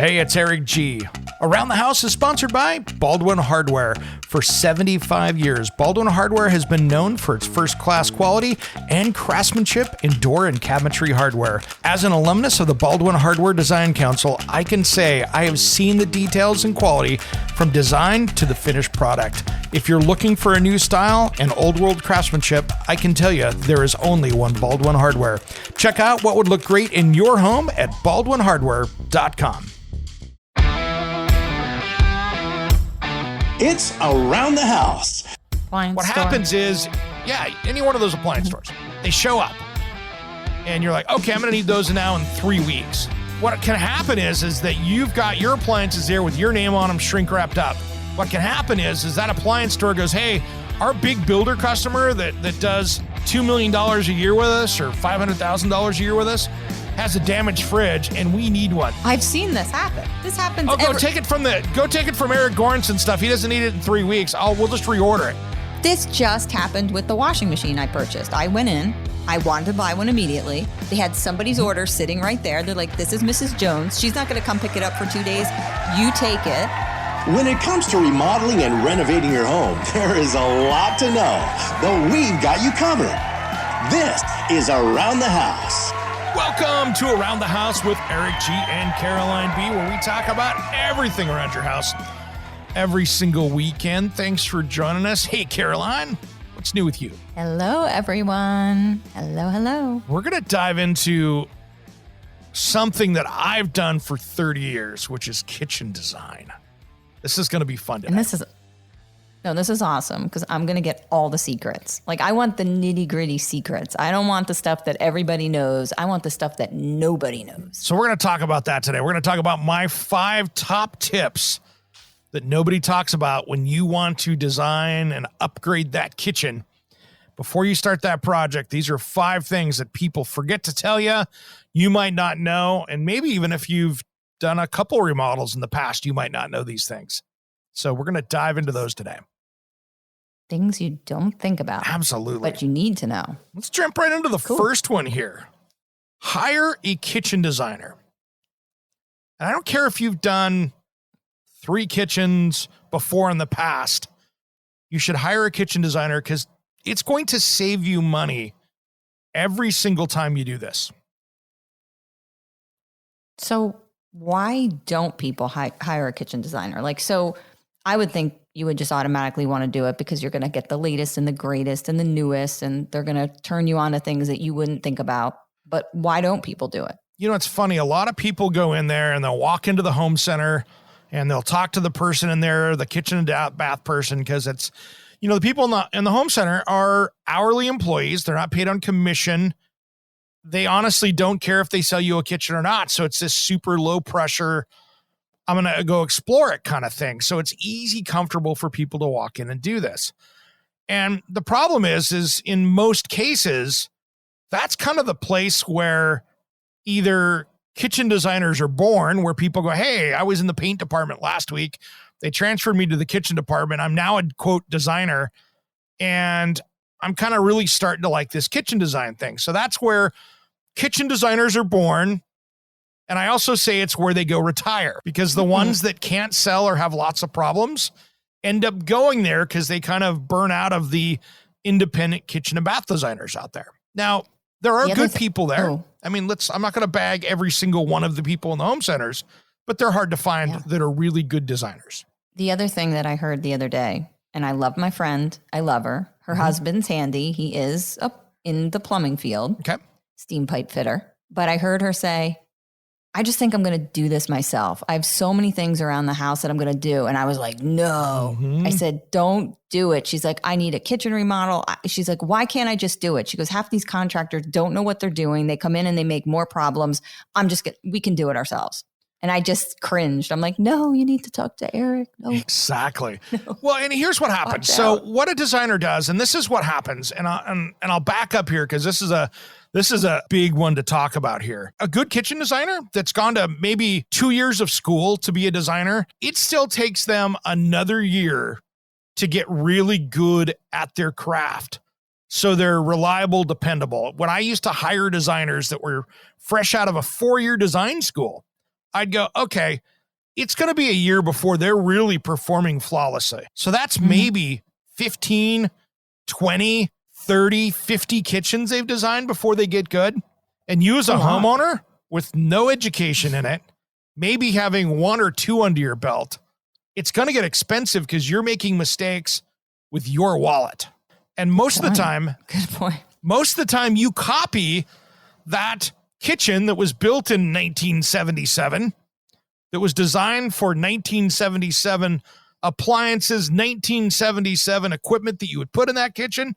Hey, it's Eric G. Around the House is sponsored by Baldwin Hardware. For 75 years, Baldwin Hardware has been known for its first-class quality and craftsmanship in door and cabinetry hardware. As an alumnus of the Baldwin Hardware Design Council, I can say I have seen the details and quality from design to the finished product. If you're looking for a new style and old-world craftsmanship, I can tell you there is only one Baldwin Hardware. Check out what would look great in your home at baldwinhardware.com. It's Around the House. What happens is, any one of those appliance stores, they show up and you're like, okay, I'm going to need those now in 3 weeks. What can happen is that you've got your appliances there with your name on them, shrink wrapped up. What can happen is that appliance store goes, hey, our big builder customer that does $2 million a year with us or $500,000 a year with us has a damaged fridge and we need one. I've seen this happen. This happens. Oh, go take it from Eric Goranson stuff. He doesn't need it in 3 weeks. We'll just reorder it. This just happened with the washing machine I purchased. I went in. I wanted to buy one immediately. They had somebody's order sitting right there. They're like, this is Mrs. Jones. She's not going to come pick it up for 2 days. You take it. When it comes to remodeling and renovating your home, there is a lot to know, but we've got you covered. This is Around the House. Welcome to Around the House with Eric G. and Caroline B., where we talk about everything around your house every single weekend. Thanks for joining us. Hey, Caroline, what's new with you? Hello, everyone. Hello. We're going to dive into something that I've done for 30 years, which is kitchen design. This is going to be fun today. And this is awesome because I'm going to get all the secrets. Like, I want the nitty gritty secrets. I don't want the stuff that everybody knows. I want the stuff that nobody knows. So we're going to talk about that today. We're going to talk about my 5 top tips that nobody talks about when you want to design and upgrade that kitchen. Before you start that project, these are 5 things that people forget to tell you. You might not know. And maybe even if you've done a couple remodels in the past, you might not know these things. So we're going to dive into those today. Things you don't think about. Absolutely. But you need to know. Let's jump right into the first one here. Hire a kitchen designer. And I don't care if you've done 3 kitchens before in the past. You should hire a kitchen designer because it's going to save you money every single time you do this. So why don't people hire a kitchen designer? So I would think you would just automatically want to do it because you're going to get the latest and the greatest and the newest, and they're going to turn you on to things that you wouldn't think about. But why don't people do it? You know, it's funny. A lot of people go in there and they'll walk into the home center and they'll talk to the person in there, the kitchen and bath person, because it's, the people in the home center are hourly employees. They're not paid on commission. They honestly don't care if they sell you a kitchen or not. So it's this super low pressure, I'm going to go explore it kind of thing. So it's easy, comfortable for people to walk in and do this. And the problem is in most cases, that's kind of the place where either kitchen designers are born, where people go, hey, I was in the paint department last week. They transferred me to the kitchen department. I'm now a quote designer. And I'm kind of really starting to like this kitchen design thing. So that's where kitchen designers are born. And I also say it's where they go retire, because the ones that can't sell or have lots of problems end up going there because they kind of burn out of the independent kitchen and bath designers out there. Now, there are good people there. I mean, I'm not going to bag every single one of the people in the home centers, but they're hard to find that are really good designers. The other thing that I heard the other day, and I love my friend, I love her. Her husband's handy. He is up in the plumbing field. Okay. Steam pipe fitter. But I heard her say, I just think I'm going to do this myself. I have so many things around the house that I'm going to do. And I was like, no. I said, don't do it. She's like, I need a kitchen remodel. She's like, why can't I just do it? She goes, half these contractors don't know what they're doing. They come in and they make more problems. We can do it ourselves. And I just cringed. I'm like, no, you need to talk to Eric. No. Exactly. No. Well, and here's what happens. So what a designer does, and this is what happens, and I'll back up here because this is a big one to talk about here. A good kitchen designer that's gone to maybe 2 years of school to be a designer, it still takes them another year to get really good at their craft. So they're reliable, dependable. When I used to hire designers that were fresh out of a 4-year design school, I'd go, okay, it's going to be a year before they're really performing flawlessly. So that's maybe 15, 20, 30, 50 kitchens they've designed before they get good. And you as a homeowner with no education in it, maybe having one or two under your belt, it's going to get expensive because you're making mistakes with your wallet. And most of the time, good point. Most of the time you copy that kitchen that was built in 1977, that was designed for 1977 appliances, 1977 equipment that you would put in that kitchen.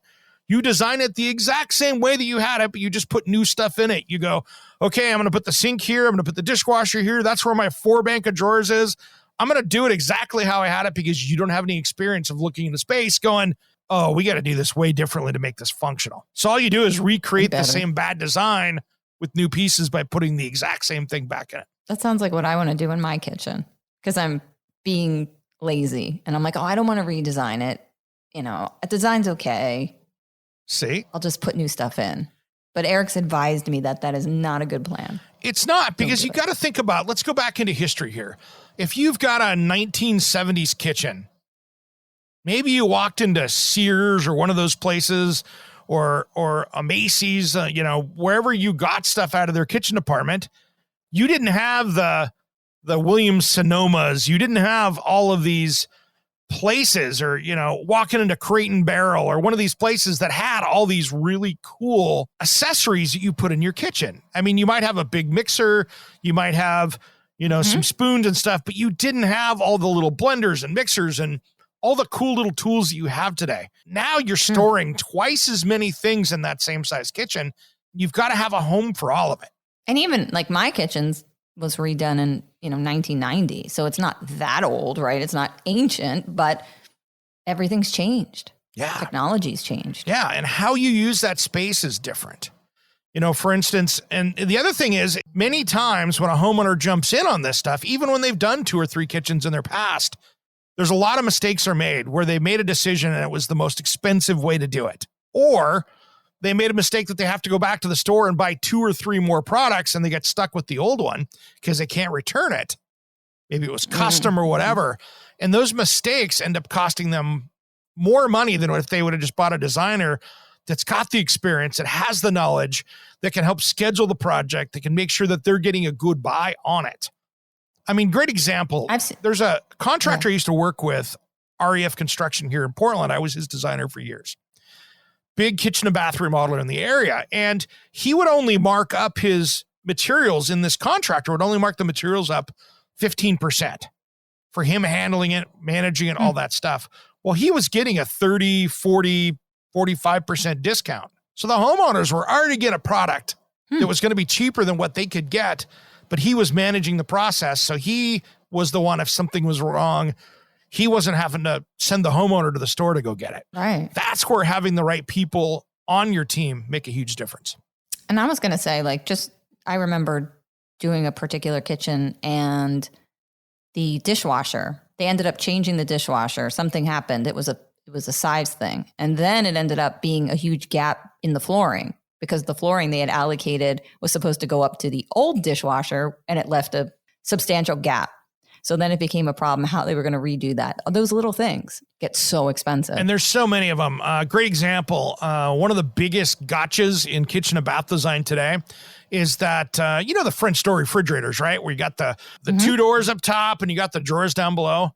You design it the exact same way that you had it, but you just put new stuff in it. You go, okay, I'm going to put the sink here. I'm going to put the dishwasher here. That's where my 4 bank of drawers is. I'm going to do it exactly how I had it because you don't have any experience of looking into space going, oh, we got to do this way differently to make this functional. So all you do is recreate the same bad design with new pieces by putting the exact same thing back in it. That sounds like what I want to do in my kitchen because I'm being lazy and I'm like, oh, I don't want to redesign it. You know, a design's okay. See? I'll just put new stuff in. But Eric's advised me that that is not a good plan. It's not, because you got to think about, let's go back into history here. If you've got a 1970s kitchen, maybe you walked into Sears or one of those places or a Macy's, wherever you got stuff out of their kitchen department, you didn't have the Williams Sonomas. You didn't have all of these places or, walking into Crate and Barrel or one of these places that had all these really cool accessories that you put in your kitchen. I mean, you might have a big mixer, you might have, some spoons and stuff, but you didn't have all the little blenders and mixers and all the cool little tools that you have today. Now you're storing twice as many things in that same size kitchen. You've got to have a home for all of it. And even like my kitchen's was redone in, 1990. So it's not that old, right? It's not ancient, but everything's changed. Yeah. Technology's changed. Yeah. And how you use that space is different. For instance, and the other thing is many times when a homeowner jumps in on this stuff, even when they've done 2 or 3 kitchens in their past, there's a lot of mistakes are made where they made a decision and it was the most expensive way to do it. Or they made a mistake that they have to go back to the store and buy 2 or 3 more products and they get stuck with the old one because they can't return it. Maybe it was custom or whatever. And those mistakes end up costing them more money than if they would have just bought a designer that's got the experience, that has the knowledge, that can help schedule the project, that can make sure that they're getting a good buy on it. I mean, great example. There's a contractor I used to work with, REF Construction here in Portland. I was his designer for years. Big kitchen and bath remodeler in the area. And he would only mark up his materials in this contractor, would only mark the materials up 15% for him handling it, managing it, all that stuff. Well, he was getting a 30, 40, 45% discount. So the homeowners were already getting a product that was going to be cheaper than what they could get, but he was managing the process. So he was the one, if something was wrong, he wasn't having to send the homeowner to the store to go get it. Right. That's where having the right people on your team make a huge difference. And I was going to say, I remember doing a particular kitchen and the dishwasher, they ended up changing the dishwasher. Something happened. It was a size thing. And then it ended up being a huge gap in the flooring because the flooring they had allocated was supposed to go up to the old dishwasher and it left a substantial gap. So then it became a problem how they were going to redo that. Those little things get so expensive. And there's so many of them. Great example. One of the biggest gotchas in kitchen and bath design today is that, the French door refrigerators, right? Where you got the 2 doors up top and you got the drawers down below.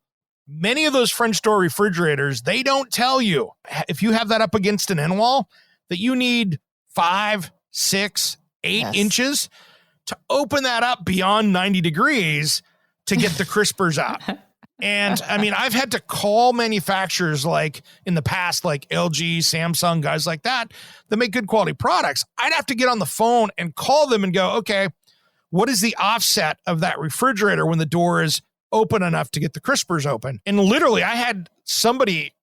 Many of those French door refrigerators, they don't tell you if you have that up against an end wall that you need 5, 6, 8 inches to open that up beyond 90 degrees to get the crispers out. And I mean, I've had to call manufacturers like in the past, like LG, Samsung, guys like that make good quality products. I'd have to get on the phone and call them and go, okay, what is the offset of that refrigerator when the door is open enough to get the crispers open? And literally I had somebody,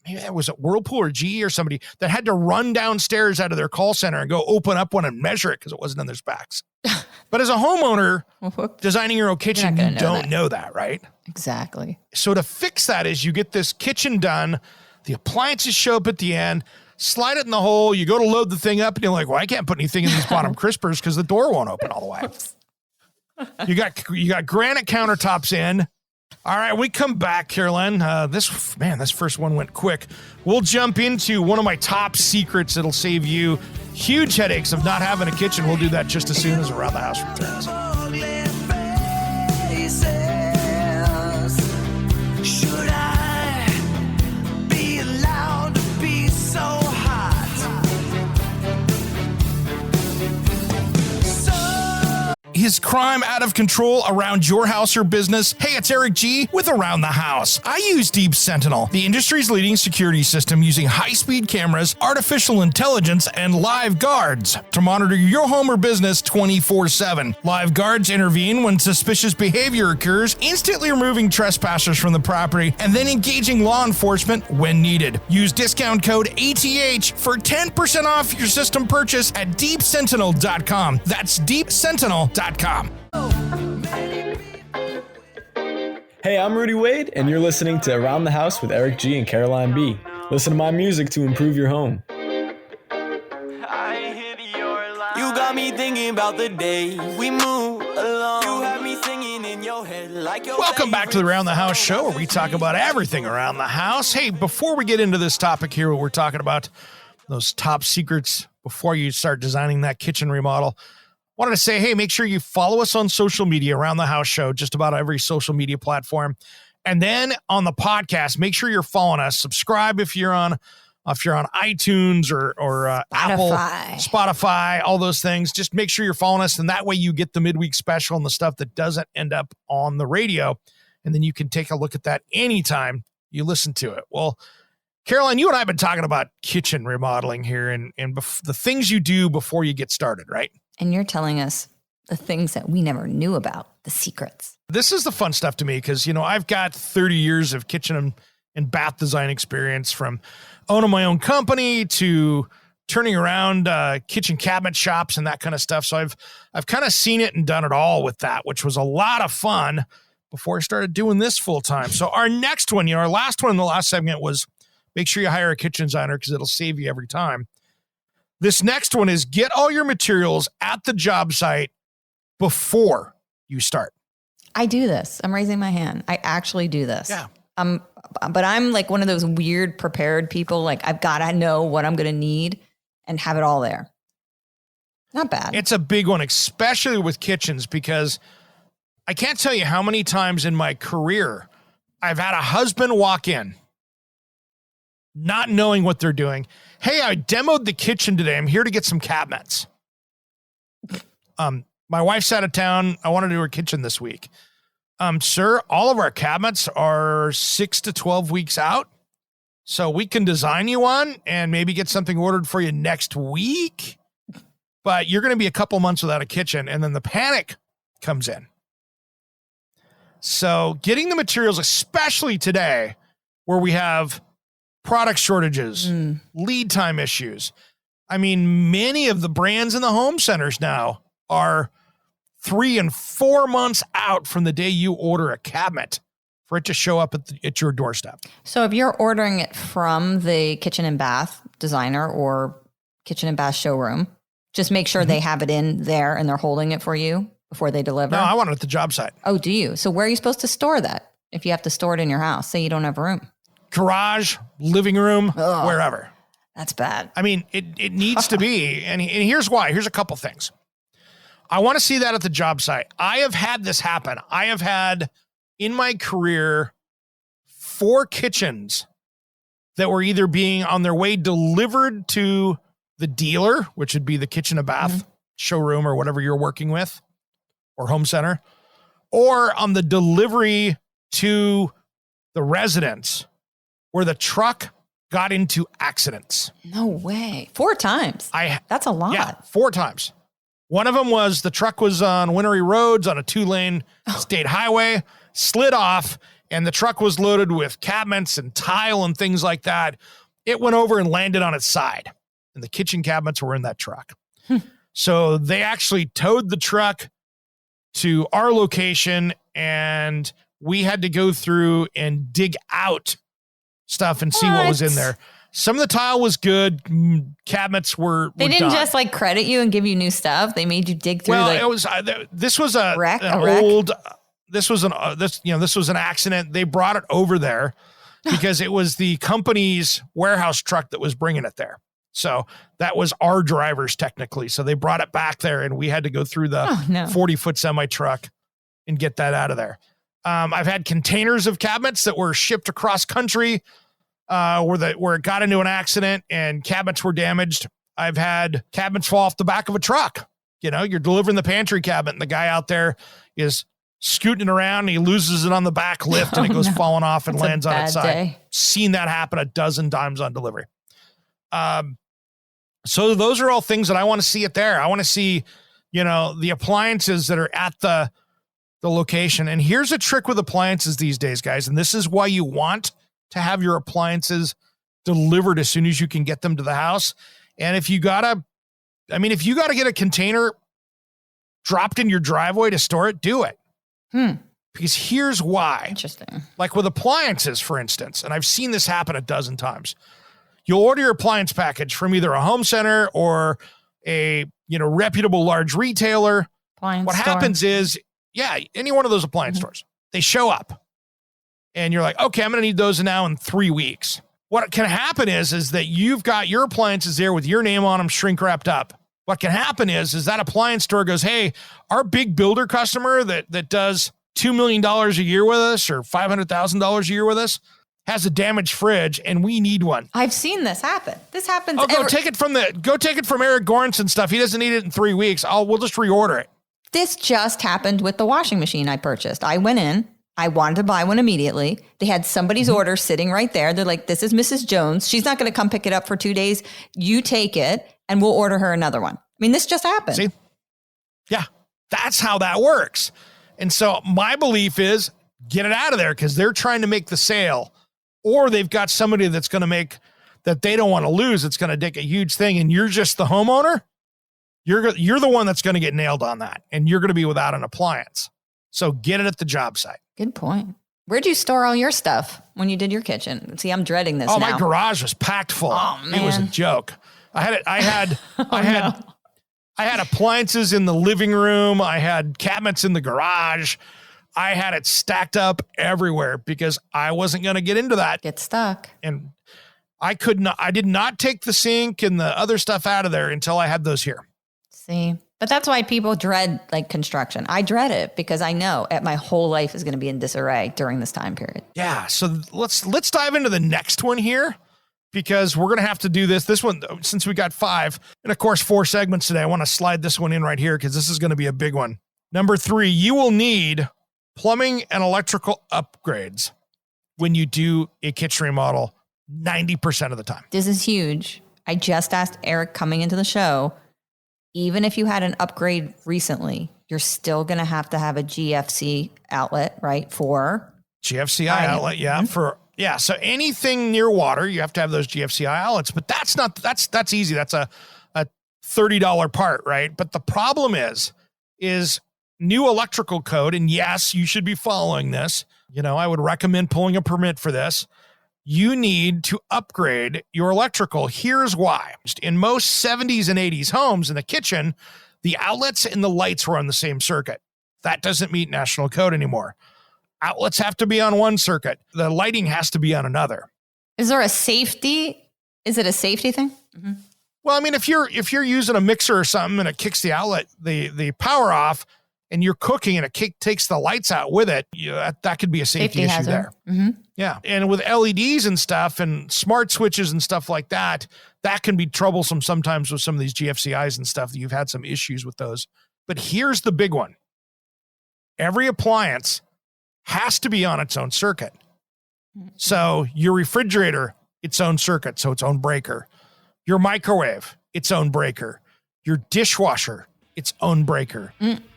maybe it was at Whirlpool or GE or somebody that had to run downstairs out of their call center and go open up one and measure it because it wasn't in their specs. But as a homeowner designing your own kitchen, you don't know that, right? Exactly. So to fix that is you get this kitchen done, the appliances show up at the end, slide it in the hole, you go to load the thing up and you're like, well, I can't put anything in these bottom crispers because the door won't open all the way. You got granite countertops in, All right, we come back, Caroline. This first one went quick. We'll jump into one of my top secrets that'll save you huge headaches of not having a kitchen. We'll do that just as soon as Around the House returns. Should I be allowed to be so hot? Is crime out of control around your house or business? Hey, it's Eric G with Around the House. I use Deep Sentinel, the industry's leading security system using high-speed cameras, artificial intelligence, and live guards to monitor your home or business 24/7. Live guards intervene when suspicious behavior occurs, instantly removing trespassers from the property and then engaging law enforcement when needed. Use discount code ATH for 10% off your system purchase at deepsentinel.com. That's deepsentinel.com. Hey, I'm Rudy Wade, and you're listening to Around the House with Eric G and Caroline B. Listen to my music to improve your home. You got me thinking about the day we move along. You have me singing in your head like your Welcome back to the Around the House show, where we talk about everything around the house. Hey, before we get into this topic here, what we're talking about, those top secrets before you start designing that kitchen remodel, wanted to say, hey, make sure you follow us on social media, Around the House show, just about every social media platform. And then on the podcast, make sure you're following us. Subscribe if you're on iTunes or Apple, Spotify, all those things. Just make sure you're following us, and that way you get the midweek special and the stuff that doesn't end up on the radio. And then you can take a look at that anytime you listen to it. Well, Caroline, you and I have been talking about kitchen remodeling here and the things you do before you get started, right? And you're telling us the things that we never knew about, the secrets. This is the fun stuff to me because, I've got 30 years of kitchen and bath design experience, from owning my own company to turning around kitchen cabinet shops and that kind of stuff. So I've kind of seen it and done it all with that, which was a lot of fun before I started doing this full time. So our next one, our last one in the last segment was make sure you hire a kitchen designer because it'll save you every time. This next one is get all your materials at the job site before you start. I do this. I'm raising my hand. I actually do this. Yeah. But I'm like one of those weird prepared people. Like, I've got to know what I'm going to need and have it all there. Not bad. It's a big one, especially with kitchens, because I can't tell you how many times in my career I've had a husband walk in not knowing what they're doing. Hey, I demoed the kitchen today. I'm here to get some cabinets. My wife's out of town. I want to do her kitchen this week. Sir, all of our cabinets are 6 to 12 weeks out. So we can design you one and maybe get something ordered for you next week. But you're going to be a couple months without a kitchen. And then the panic comes in. So getting the materials, especially today, where we have product shortages, lead time issues. I mean, many of the brands in the home centers now are 3 and 4 months out from the day you order a cabinet for it to show up at your doorstep. So if you're ordering it from the kitchen and bath designer or kitchen and bath showroom, just make sure they have it in there and they're holding it for you before they deliver. No, I want it at the job site. Oh, do you? So where are you supposed to store that if you have to store it in your house? Say you don't have room. Garage, living room, wherever. That's bad. I mean, it needs to be. And here's why. Here's a couple things. I want to see that at the job site. I have had this happen. I have had in my career 4 kitchens that were either being on their way delivered to the dealer, which would be the kitchen and bath showroom or whatever you're working with, or home center, or on the delivery to the residence where the truck got into accidents. No way. 4 times. That's a lot. Yeah, 4 times. One of them was the truck was on Winnery Roads on a 2-lane state highway, slid off, and the truck was loaded with cabinets and tile and things like that. It went over and landed on its side, and the kitchen cabinets were in that truck. So they actually towed the truck to our location, and we had to go through and dig out stuff and see what was in there. Some of the tile was good. Cabinets were They didn't done. just like credit you and give you new stuff. They made you dig through. Well, like, it was. This was an wreck? old this was an accident. They brought it over there because it was the company's warehouse truck that was bringing it there. So that was our drivers technically. So they brought it back there and we had to go through the 40-foot semi truck and get that out of there. I've had containers of cabinets that were shipped across country where it got into an accident and cabinets were damaged. I've had cabinets fall off the back of a truck. You know, you're delivering the pantry cabinet and the guy out there is scooting around and he loses it on the back lift and it goes falling off and lands on its side. Day. Seen that happen a dozen times on delivery. So those are all things that I want to see it there. I want to see, the appliances that are at the location. And here's a trick with appliances these days, guys. And this is why you want to have your appliances delivered as soon as you can get them to the house. And if you gotta get a container dropped in your driveway to store it, do it. Because here's why. Interesting. Like with appliances, for instance, and I've seen this happen a dozen times. You'll order your appliance package from either a home center or a, reputable large retailer. Appliance what store. happens is, any one of those appliance stores, they show up and you're like, okay, I'm going to need those now in 3 weeks. What can happen is that you've got your appliances there with your name on them, shrink wrapped up. What can happen is that appliance store goes, hey, our big builder customer that does $2 million a year with us or $500,000 a year with us has a damaged fridge and we need one. I've seen this happen. This happens. Go take it from Eric Goranson stuff. He doesn't need it in 3 weeks. We'll just reorder it. This just happened with the washing machine I purchased. I went in. I wanted to buy one immediately. They had somebody's order sitting right there. They're like, this is Mrs. Jones. She's not going to come pick it up for 2 days. You take it and we'll order her another one. I mean, this just happened. See? Yeah, that's how that works. And so my belief is get it out of there because they're trying to make the sale or they've got somebody that's going to make that they don't want to lose. It's going to take a huge thing. And you're just the homeowner. You're the one that's going to get nailed on that. And you're going to be without an appliance. So get it at the job site. Good point. Where'd you store all your stuff when you did your kitchen? See, I'm dreading this now. My garage was packed full. Oh, man. It was a joke. I had appliances in the living room. I had cabinets in the garage. I had it stacked up everywhere because I wasn't going to get into that. Get stuck. And I did not take the sink and the other stuff out of there until I had those here. See, but that's why people dread construction. I dread it because I know my whole life is going to be in disarray during this time period. Yeah. So let's dive into the next one here because we're going to have to do this one, since we got 5 and of course 4 segments today. I want to slide this one in right here because this is going to be a big one. Number 3, you will need plumbing and electrical upgrades when you do a kitchen remodel 90% of the time. This is huge. I just asked Eric coming into the show, even if you had an upgrade recently, you're still going to have a GFC outlet, right? For GFCI outlet. Yeah. Mm-hmm. So anything near water, you have to have those GFCI outlets, but that's easy. That's a $30 part, right? But the problem is new electrical code. And yes, you should be following this. I would recommend pulling a permit for this. You need to upgrade your electrical. Here's why. In most 70s and 80s homes in the kitchen, the outlets and the lights were on the same circuit. That doesn't meet national code anymore. Outlets have to be on one circuit. The lighting has to be on another. Is there a safety? Is it a safety thing? Mm-hmm. Well, I mean, if you're using a mixer or something and it kicks the outlet, the power off, and you're cooking and it takes the lights out with it, that could be a safety issue hazard. There. Mm-hmm. Yeah. And with LEDs and stuff and smart switches and stuff like that can be troublesome sometimes with some of these GFCIs and stuff that you've had some issues with those. But here's the big one. Every appliance has to be on its own circuit. So your refrigerator, its own circuit, so its own breaker. Your microwave, its own breaker. Your dishwasher, its own breaker.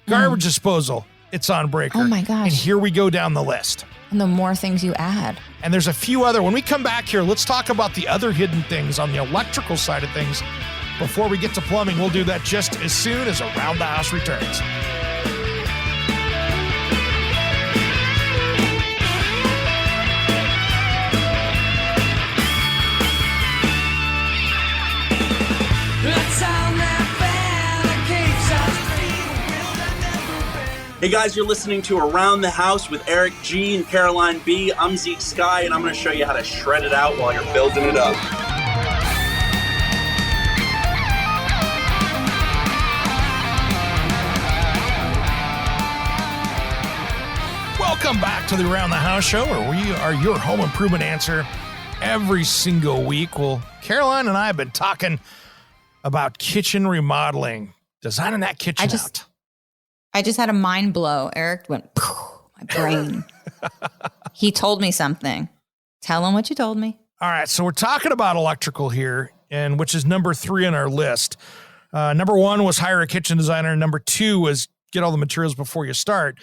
Garbage disposal, its own breaker. Oh my gosh. And here we go down the list. And the more things you add. And there's a few other. When we come back here, let's talk about the other hidden things on the electrical side of things. Before we get to plumbing, we'll do that just as soon as Around the House returns. Hey guys, you're listening to Around the House with Eric G and Caroline B. I'm Zeke Sky, and I'm going to show you how to shred it out while you're building it up. Welcome back to the Around the House show, where we are your home improvement answer every single week. Well, Caroline and I have been talking about kitchen remodeling, designing that kitchen out. I just had a mind blow. Eric went, my brain. He told me something. Tell him what you told me. All right, so we're talking about electrical here, and which is number 3 on our list. Number 1 was hire a kitchen designer. Number 2 was get all the materials before you start.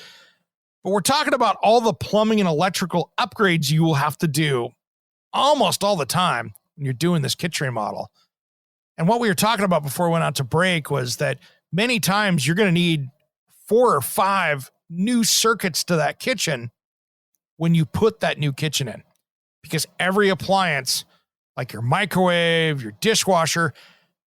But we're talking about all the plumbing and electrical upgrades you will have to do almost all the time when you're doing this kitchen remodel. And what we were talking about before we went out to break was that many times you're going to need 4 or 5 new circuits to that kitchen when you put that new kitchen in, because every appliance, like your microwave, your dishwasher,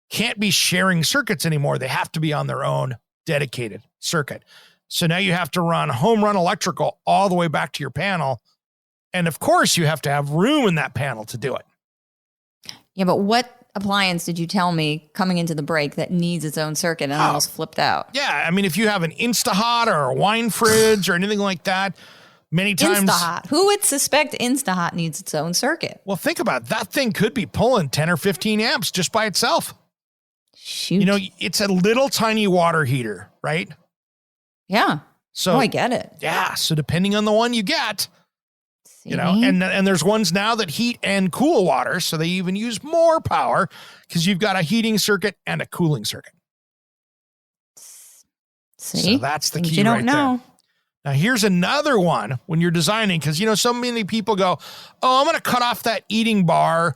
can't be sharing circuits anymore. They have to be on their own dedicated circuit. So now you have to run home run electrical all the way back to your panel. And of course you have to have room in that panel to do it. Yeah, but what appliance did you tell me coming into the break that needs its own circuit and I almost flipped out? Yeah, I mean, if you have an Instahot or a wine fridge or anything like that, many times... Instahot. Who would suspect Instahot needs its own circuit? Well, think about it. That thing could be pulling 10 or 15 amps just by itself. Shoot. You know, it's a little tiny water heater, right? Yeah. So I get it. Yeah, so depending on the one you get... See? You know, and there's ones now that heat and cool water, so they even use more power because you've got a heating circuit and a cooling circuit. See? So that's the Things key you don't right know. there. Now, here's another one when you're designing, because, you know, so many people go, oh, I'm going to cut off that eating bar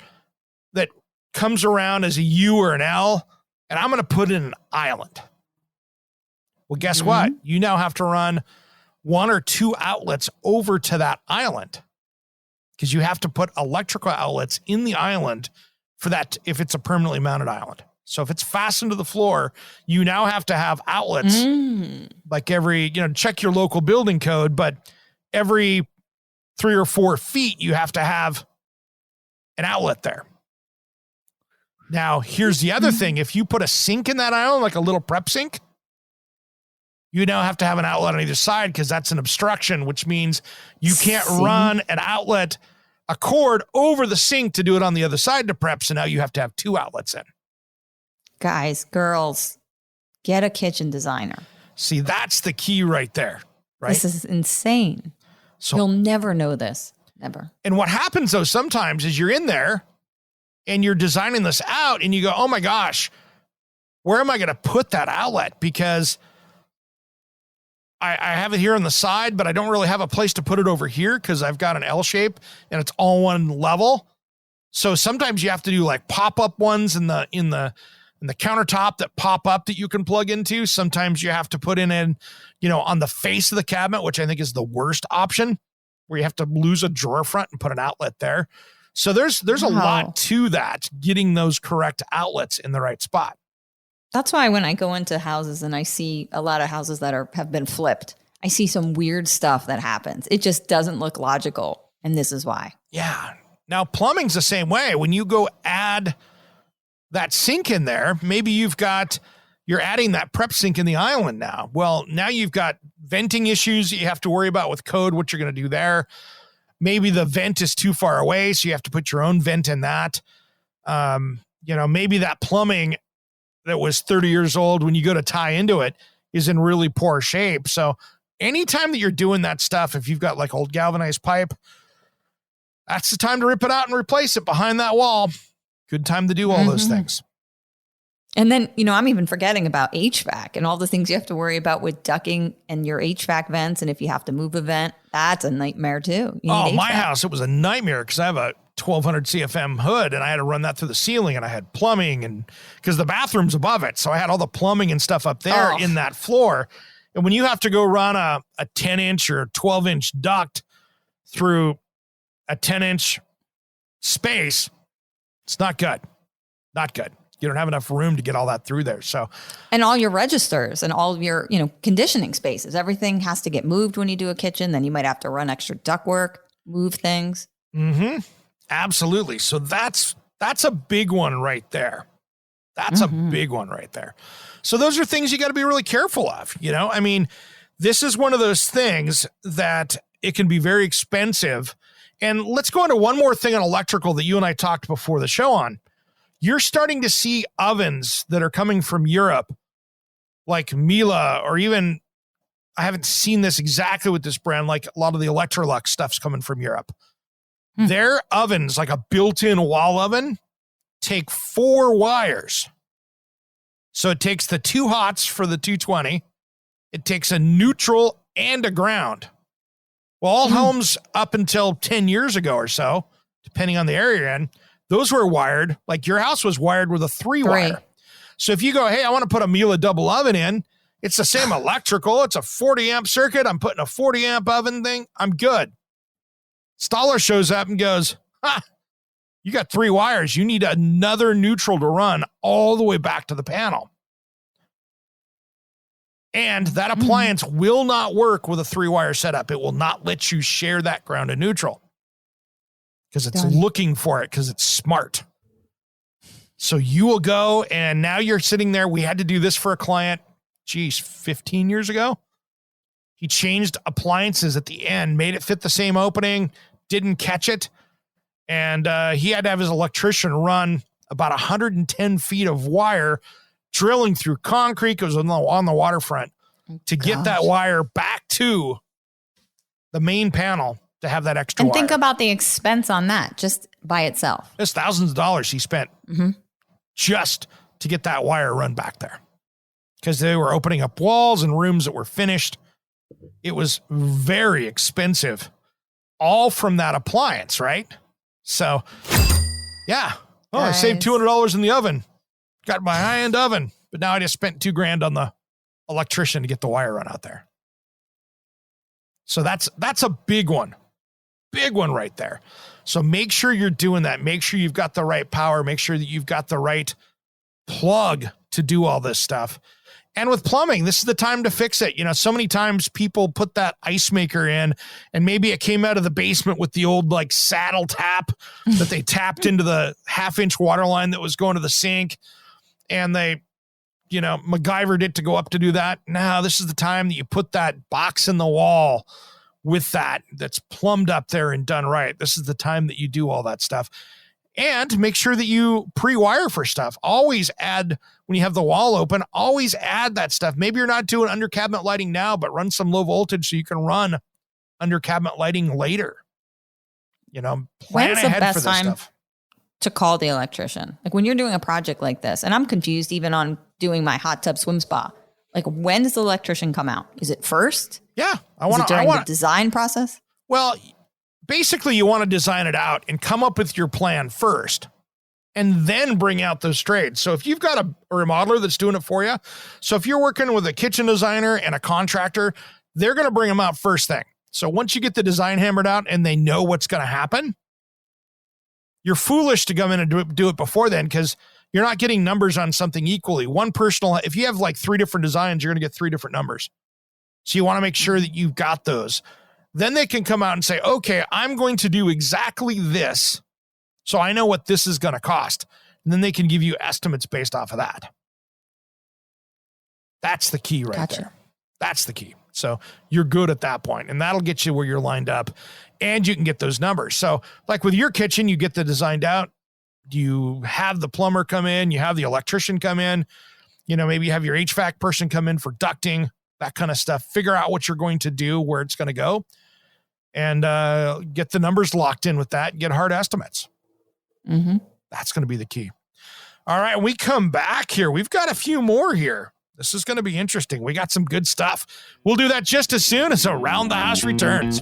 that comes around as a U or an L, and I'm going to put it in an island. Well, guess what? You now have to run 1 or 2 outlets over to that island, because you have to put electrical outlets in the island for that if it's a permanently mounted island. So if it's fastened to the floor, you now have to have outlets like every, you know, check your local building code, but every 3 or 4 feet, you have to have an outlet there. Now, here's the other thing. If you put a sink in that island, like a little prep sink, you now have to have an outlet on either side because that's an obstruction, which means you can't run an outlet, a cord over the sink to do it on the other side to prep. So now you have to have 2 outlets in. Guys, girls, get a kitchen designer. See, that's the key right there, right? This is insane. So you'll never know this. Never. And what happens, though, sometimes is you're in there and you're designing this out and you go, oh, my gosh, where am I going to put that outlet? Because I have it here on the side, but I don't really have a place to put it over here because I've got an L shape and it's all one level. So sometimes you have to do like pop-up ones in the countertop that pop up that you can plug into. Sometimes you have to put in, you know, on the face of the cabinet, which I think is the worst option, where you have to lose a drawer front and put an outlet there. So there's a lot to that, getting those correct outlets in the right spot. That's why when I go into houses and I see a lot of houses that have been flipped, I see some weird stuff that happens. It just doesn't look logical. And this is why. Yeah. Now, plumbing's the same way. When you go add that sink in there, maybe you're adding that prep sink in the island now. Well, now you've got venting issues that you have to worry about with code, what you're going to do there. Maybe the vent is too far away, so you have to put your own vent in that. You know, maybe that plumbing that was 30 years old when you go to tie into it is in really poor shape. So anytime that you're doing that stuff, if you've got like old galvanized pipe, that's the time to rip it out and replace it behind that wall. Good time to do all those things. And then, you know, I'm even forgetting about HVAC and all the things you have to worry about with ducting and your HVAC vents. And if you have to move a vent, that's a nightmare too. My house, it was a nightmare because I have a 1200 CFM hood and I had to run that through the ceiling and I had plumbing and because the bathroom's above it. So I had all the plumbing and stuff up there in that floor. And when you have to go run a 10-inch or 12-inch duct through a 10-inch space, it's not good. Not good. You don't have enough room to get all that through there. So, And all your registers and all of your, conditioning spaces, everything has to get moved when you do a kitchen. Then you might have to run extra ductwork, move things. Mm-hmm. Absolutely. So that's a big one right there. That's a big one right there. So those are things you got to be really careful of. I mean, this is one of those things that it can be very expensive. And let's go into one more thing on electrical that you and I talked before the show on. You're starting to see ovens that are coming from Europe, like Miele, or even, I haven't seen this exactly with this brand, like a lot of the Electrolux stuff's coming from Europe. Their ovens, like a built-in wall oven, take 4 wires. So it takes the 2 hots for the 220. It takes a neutral and a ground. Well, all homes up until 10 years ago or so, depending on the area you're in, those were wired, like your house was wired with a 3-wire. So if you go, hey, I want to put a Miele double oven in, it's the same electrical. It's a 40 amp circuit. I'm putting a 40 amp oven thing. I'm good. Installer shows up and goes, you got 3 wires. You need another neutral to run all the way back to the panel. And that appliance will not work with a 3-wire setup. It will not let you share that ground and neutral because it's looking for it because it's smart. So you will go, and now you're sitting there. We had to do this for a client, 15 years ago. He changed appliances at the end, made it fit the same opening, didn't catch it. And he had to have his electrician run about 110 feet of wire drilling through concrete. It was on the waterfront to get that wire back to the main panel to have that extra wire. And think about the expense on that just by itself. There's thousands of dollars he spent just to get that wire run back there because they were opening up walls and rooms that were finished. It was very expensive, all from that appliance, right? So, yeah. Oh, I saved $200 in the oven. Got my high-end oven, but now I just spent $2,000 on the electrician to get the wire run out there. So that's a big one right there. So make sure you're doing that. Make sure you've got the right power. Make sure that you've got the right plug to do all this stuff. And with plumbing, this is the time to fix it. So many times people put that ice maker in and maybe it came out of the basement with the old like saddle tap that they tapped into the 1/2-inch water line that was going to the sink. And they, MacGyvered it to go up to do that. Now, this is the time that you put that box in the wall with that's plumbed up there and done right. This is the time that you do all that stuff. And make sure that you pre-wire for stuff. Always add, when you have the wall open, always add that stuff. Maybe you're not doing under cabinet lighting now, but run some low voltage so you can run under cabinet lighting later. Plan When's the ahead best for this time stuff. to call the electrician? Like when you're doing a project like this, and I'm confused even on doing my hot tub swim spa. Like when does the electrician come out? Is it first? Yeah. Is it during the design process? Well, basically you want to design it out and come up with your plan first and then bring out those trades. So if you've got a remodeler that's doing it for you, so if you're working with a kitchen designer and a contractor, they're going to bring them out first thing. So once you get the design hammered out and they know what's going to happen, you're foolish to come in and do it before then because you're not getting numbers on something equally. If you have like 3 different designs, you're going to get 3 different numbers. So you want to make sure that you've got those. Then they can come out and say, okay, I'm going to do exactly this. So I know what this is going to cost. And then they can give you estimates based off of that. That's the key right there. That's the key. So you're good at that point, and that'll get you where you're lined up and you can get those numbers. So like with your kitchen, you get the designed out, you have the plumber come in, you have the electrician come in, maybe you have your HVAC person come in for ducting, that kind of stuff. Figure out what you're going to do, where it's going to go, and get the numbers locked in with that and get hard estimates. That's going to be the key. All right, when we come back here, we've got a few more here. This is going to be interesting. We got some good stuff. We'll do that just as soon as Around the House returns.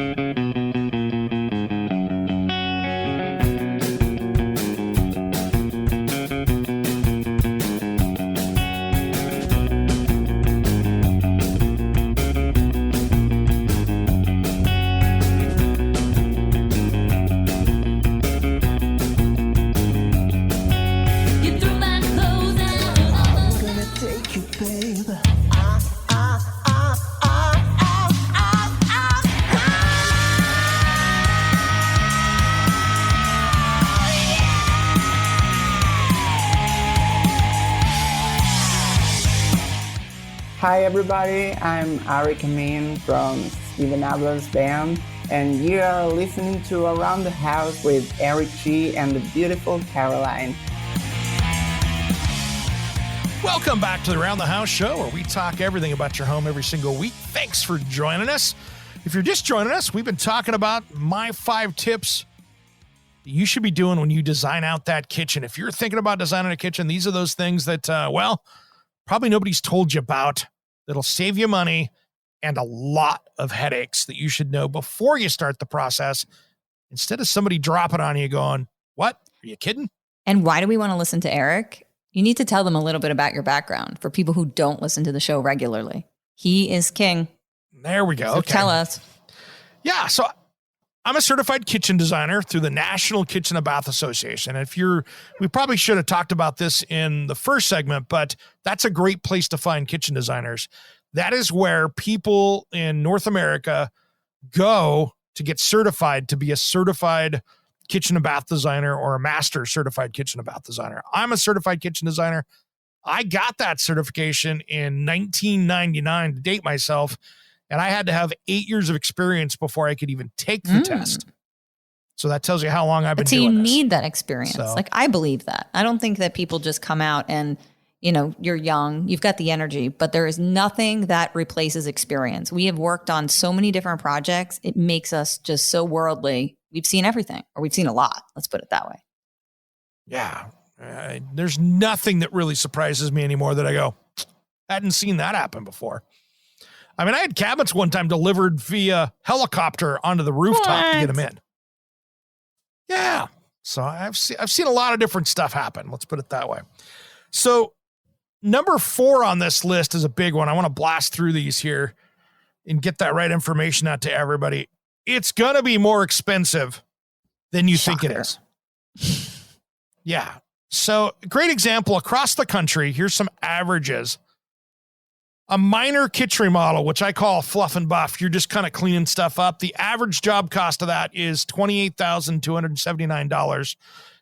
You threw my clothes Hi everybody, I'm Arik Amin from Steven Adler's band, and you are listening to Around the House with Eric G and the beautiful Caroline. Welcome back to the Around the House show, where we talk everything about your home every single week. Thanks for joining us. If you're just joining us, we've been talking about my 5 tips you should be doing when you design out that kitchen. If you're thinking about designing a kitchen, these are those things that, probably nobody's told you about, that'll save you money and a lot of headaches that you should know before you start the process, instead of somebody dropping on you going, what? Are you kidding? And why do we want to listen to Eric? You need to tell them a little bit about your background for people who don't listen to the show regularly. He is king. There we go. So okay. Tell us. Yeah, so I'm a certified kitchen designer through the National Kitchen and Bath Association. We probably should have talked about this in the first segment, but that's a great place to find kitchen designers. That is where people in North America go to get certified to be a certified kitchen and bath designer or a master certified kitchen and bath designer. I'm a certified kitchen designer. I got that certification in 1999 to date myself. And I had to have 8 years of experience before I could even take the test. So that tells you how long I've been doing this. So you need that experience. Like, I believe that. I don't think that people just come out and, you're young, you've got the energy, but there is nothing that replaces experience. We have worked on so many different projects. It makes us just so worldly. We've seen everything, or we've seen a lot. Let's put it that way. Yeah. There's nothing that really surprises me anymore that I go, I hadn't seen that happen before. I mean, I had cabinets one time delivered via helicopter onto the rooftop to get them in. Yeah. So I've seen a lot of different stuff happen. Let's put it that way. So number 4 on this list is a big one. I want to blast through these here and get that right information out to everybody. It's going to be more expensive than you think it is. Yeah. So great example across the country. Here's some averages. A minor kitchen remodel, which I call fluff and buff. You're just kind of cleaning stuff up. The average job cost of that is $28,279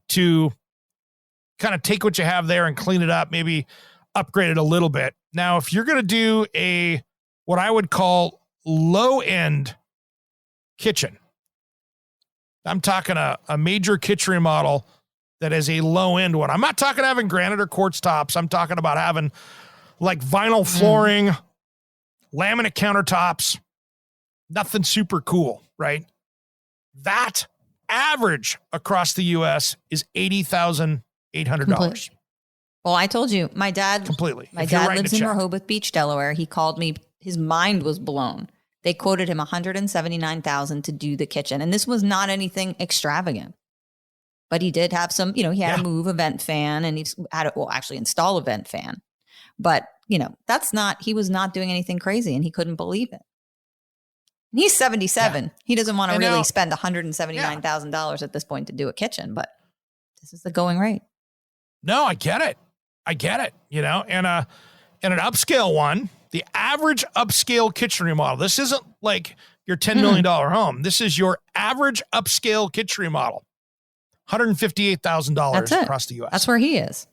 to kind of take what you have there and clean it up, maybe upgrade it a little bit. Now, if you're going to do what I would call low-end kitchen, I'm talking a major kitchen remodel that is a low-end one. I'm not talking having granite or quartz tops. I'm talking about having like vinyl flooring, laminate countertops, nothing super cool, right? That average across the U.S. is $80,800. Well, I told you, my dad lives in Rehoboth Beach, Delaware. He called me. His mind was blown. They quoted him $179,000 to do the kitchen. And this was not anything extravagant. But he did have some, he had to move a vent fan, and he's had to actually install a vent fan. But, he was not doing anything crazy, and he couldn't believe it. And he's 77. Yeah. He doesn't want to really spend $179,000 at this point to do a kitchen, but this is the going rate. No, I get it. And an upscale one, the average upscale kitchen remodel, this isn't like your $10 million home. This is your average upscale kitchen remodel. $158,000 across the U.S. That's where he is.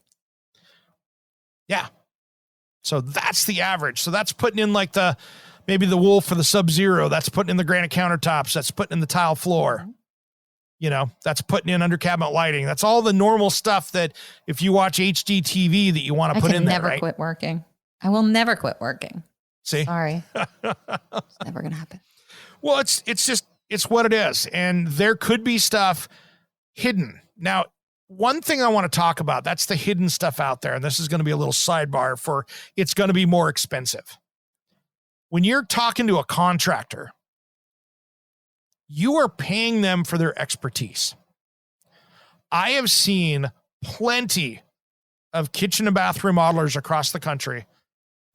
Yeah. So that's the average. So that's putting in like maybe the wool for the Sub-Zero. That's putting in the granite countertops. That's putting in the tile floor. That's putting in under cabinet lighting. That's all the normal stuff that if you watch HD TV that you want to put in there, right? I never quit working. I will never quit working. See? Sorry. It's never going to happen. Well, it's what it is. And there could be stuff hidden. Now, one thing I want to talk about, that's the hidden stuff out there. And this is going to be a little sidebar for it's going to be more expensive. When you're talking to a contractor, you are paying them for their expertise. I have seen plenty of kitchen and bath remodelers across the country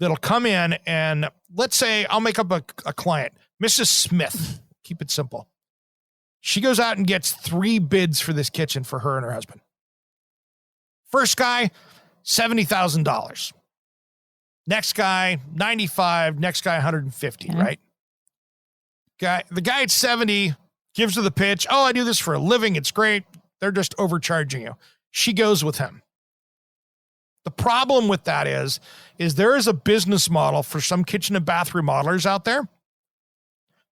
that'll come in and let's say I'll make up a client, Mrs. Smith, keep it simple. She goes out and gets 3 bids for this kitchen for her and her husband. First guy, $70,000. Next guy, $95,000. Next guy, $150,000, right? The guy at 70 gives her the pitch. Oh, I do this for a living. It's great. They're just overcharging you. She goes with him. The problem with that is there is a business model for some kitchen and bath remodelers out there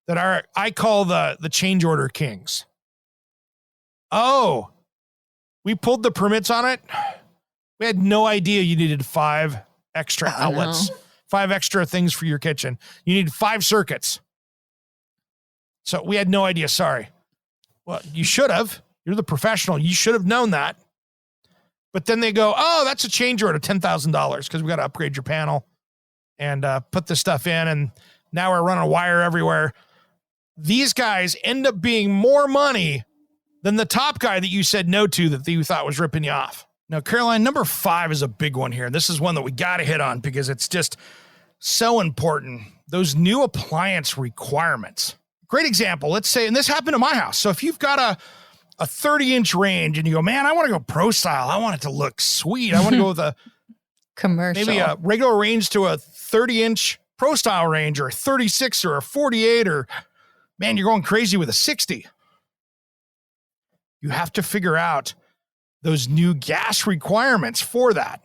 that I call the change order kings. Oh, we pulled the permits on it. We had no idea you needed 5 extra outlets, 5 extra things for your kitchen. You need 5 circuits. So we had no idea. Sorry. Well, you should have. You're the professional. You should have known that. But then they go, oh, that's a change order, $10,000 because we got to upgrade your panel and put this stuff in. And now we're running a wire everywhere. These guys end up being more money than the top guy that you said no to that you thought was ripping you off. Now, Caroline, number 5 is a big one here. This is one that we got to hit on because it's just so important. Those new appliance requirements. Great example. Let's say, and this happened in my house. So if you've got a 30-inch range and you go, man, I want to go pro style. I want it to look sweet. I want to go with a commercial, maybe a regular range to a 30-inch pro style range, or a 36 or a 48, or man, you're going crazy with a 60. You have to figure out those new gas requirements for that.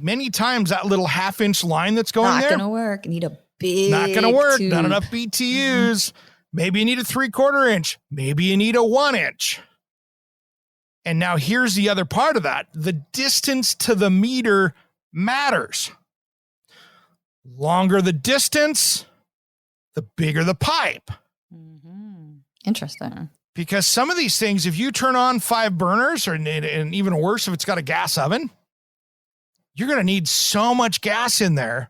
Many times that little 1/2-inch line that's going there. Not going to work. You need a big Not going to work. tube. Not enough BTUs. Maybe you need a 3/4 inch. Maybe you need a 1 inch. And now here's the other part of that. The distance to the meter matters. Longer the distance, the bigger the pipe. Interesting. Because some of these things, if you turn on 5 burners, and even worse, if it's got a gas oven, you're going to need so much gas in there.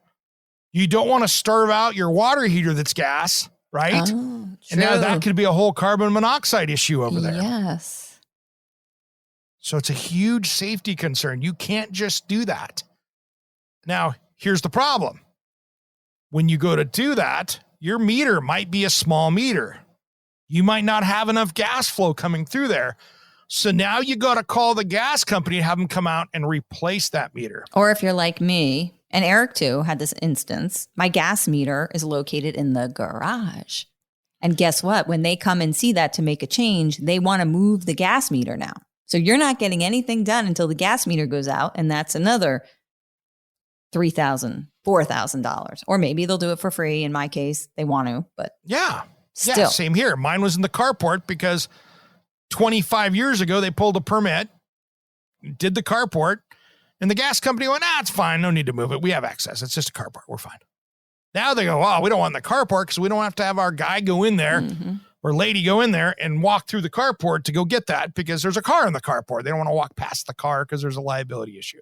You don't want to starve out your water heater that's gas, right? Oh, and now true. that could be a whole carbon monoxide issue over there. Yes. So it's a huge safety concern. You can't just do that. Now, here's the problem. When you go to do that, your meter might be a small meter. You might not have enough gas flow coming through there. So now you got to call the gas company and have them come out and replace that meter. Or if you're like me, and Eric too had this instance, my gas meter is located in the garage. And guess what? When they come and see that to make a change, they want to move the gas meter now. So you're not getting anything done until the gas meter goes out. And that's another $3,000, $4,000. Or maybe they'll do it for free. In my case, they want to, but yeah. still. Yeah, same here. Mine was in the carport because 25 years ago, they pulled a permit, did the carport, and the gas company went, it's fine. No need to move it. We have access. It's just a carport. We're fine. Now they go, we don't want the carport because we don't have to have our guy go in there or lady go in there and walk through the carport to go get that because there's a car in the carport. They don't want to walk past the car because there's a liability issue.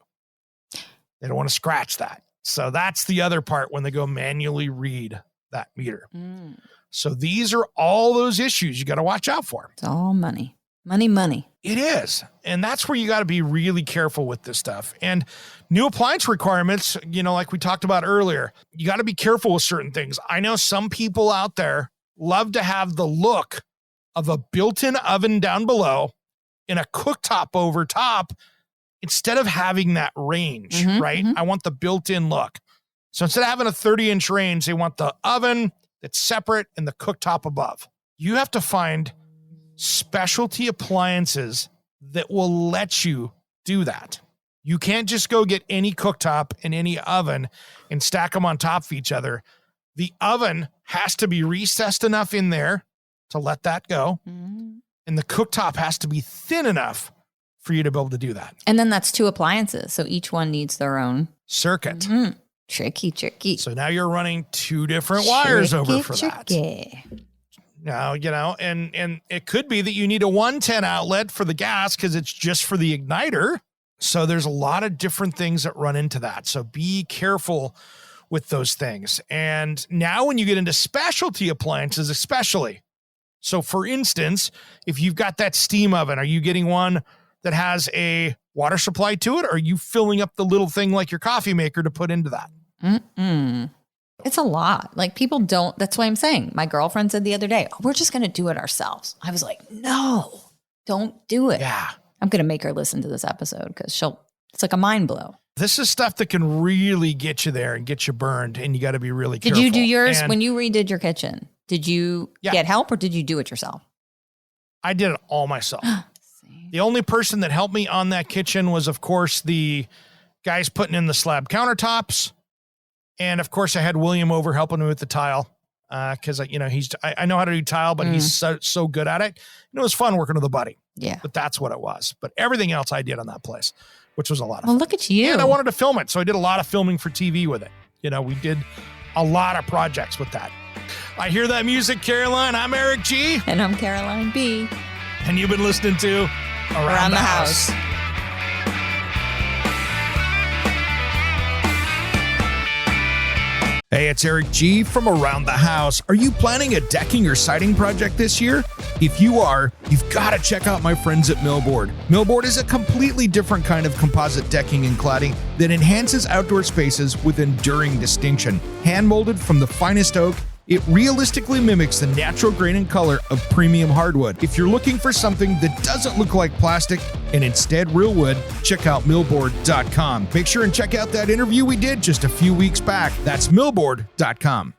They don't want to scratch that. So that's the other part when they go manually read that meter. So these are all those issues you got to watch out for. It's all money. Money. It is. And that's where you got to be really careful with this stuff. And new appliance requirements, like we talked about earlier, you got to be careful with certain things. I know some people out there love to have the look of a built-in oven down below and a cooktop over top instead of having that range, right? I want the built-in look. So instead of having a 30-inch range, they want the oven that's separate and the cooktop above. You have to find specialty appliances that will let you do that. You can't just go get any cooktop and any oven and stack them on top of each other. The oven has to be recessed enough in there to let that go. And the cooktop has to be thin enough for you to be able to do that. And then that's 2 appliances. So each one needs their own circuit. Tricky. So now you're running 2 different wires over for that. Now, and it could be that you need a 110 outlet for the gas because it's just for the igniter. So there's a lot of different things that run into that. So be careful with those things. And now when you get into specialty appliances, especially. So for instance, if you've got that steam oven, are you getting one that has a water supply to it? Or are you filling up the little thing like your coffee maker to put into that? It's a lot. Like people don't, that's why I'm saying, my girlfriend said the other day, we're just going to do it ourselves. I was like, no, don't do it. Yeah. I'm going to make her listen to this episode because it's like a mind blow. This is stuff that can really get you there and get you burned. And you got to be really careful. Did you do yours when you redid your kitchen? Did you get help or did you do it yourself? I did it all myself. The only person that helped me on that kitchen was, of course, the guys putting in the slab countertops. And of course I had William over helping me with the tile. Cause I know how to do tile, but he's so good at it. It was fun working with a buddy. Yeah. But that's what it was. But everything else I did on that place, which was a lot of fun. Well, look at you. And I wanted to film it. So I did a lot of filming for TV with it. We did a lot of projects with that. I hear that music, Caroline. I'm Eric G. And I'm Caroline B. And you've been listening to Around the House. Hey, it's Eric G from Around the House. Are you planning a decking or siding project this year? If you are, you've got to check out my friends at Millboard. Millboard is a completely different kind of composite decking and cladding that enhances outdoor spaces with enduring distinction. Hand-molded from the finest oak, it realistically mimics the natural grain and color of premium hardwood. If you're looking for something that doesn't look like plastic and instead real wood, check out millboard.com. Make sure and check out that interview we did just a few weeks back. That's millboard.com.